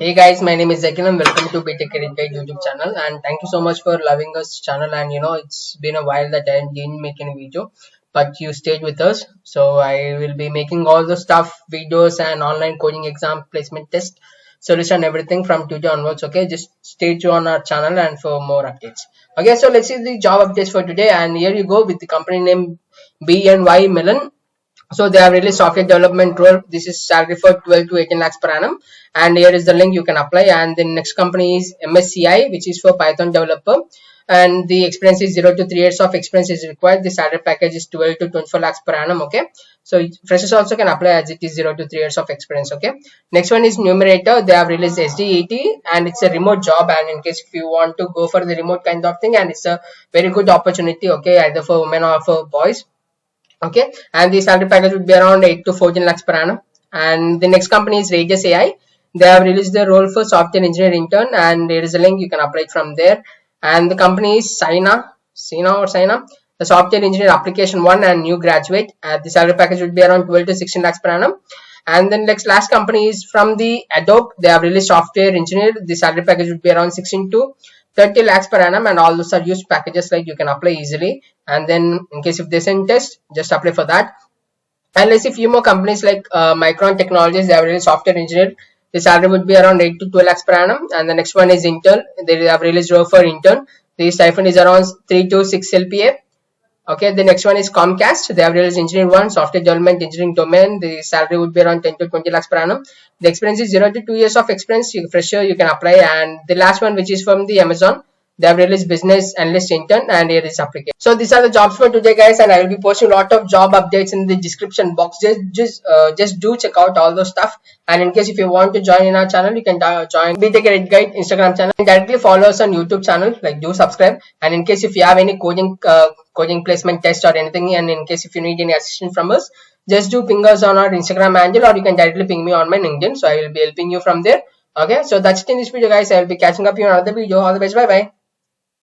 Hey guys, my name is Zakil and welcome to btech YouTube channel, and thank you so much for loving us channel. And it's been a while that I didn't make any video, but you stayed with us. So I will be making all the stuff, videos and online coding exam, placement test, solution, everything from today onwards. Okay, just stay tuned on our channel and for more updates. Okay, so let's see the job updates for today, and here you go with the company name BNY Mellon. So they have released software development role. This is salary for 12 to 18 lakhs per annum, and here is the link you can apply. And the next company is MSCI, which is for Python developer, and the experience is 0 to 3 years of experience is required. The salary package is 12 to 24 lakhs per annum. Okay, so freshers also can apply as it is 0 to 3 years of experience. Okay, next one is Numerator. They have released SDET, and it's a remote job, and in case if you want to go for the remote kind of thing, and it's a very good opportunity. Okay, either for women or for boys. Okay, and the salary package would be around 8 to 14 lakhs per annum. And the next company is RadiusAI. They have released the role for software engineer intern, and there is a link you can apply it from there. And the company is Ciena, the software engineer application 1 and new graduate. The salary package would be around 12 to 16 lakhs per annum. And then last company is from the Adobe. They have released software engineer. The salary package would be around 16 to 30 lakhs per annum, and all those are used packages, like you can apply easily. And then in case if they send test, just apply for that. And let's see few more companies like Micron Technologies. They have released software engineer. The salary would be around 8 to 12 lakhs per annum. And the next one is Intel. They have released role for intern. The stipend is around 3 to 6 LPA. Okay, the next one is Comcast. They have released engineer 1, software development engineering domain. The salary would be around 10 to 20 lakhs per annum. The experience is 0 to 2 years of experience. Fresher, you can apply. And the last one, which is from the Amazon, they have released business analyst intern, and here is application. So these are the jobs for today, guys, and I will be posting a lot of job updates in the description box. Just do check out all those stuff. And in case if you want to join in our channel, you can join btech guide Instagram channel, and directly follow us on YouTube channel. Like, do subscribe. And in case if you have any coding placement test or anything, and in case if you need any assistance from us, just do ping us on our Instagram handle, or you can directly ping me on my LinkedIn. So I will be helping you from there. Okay, so that's it in this video, guys. I will be catching up you on another video. All the best. Bye bye.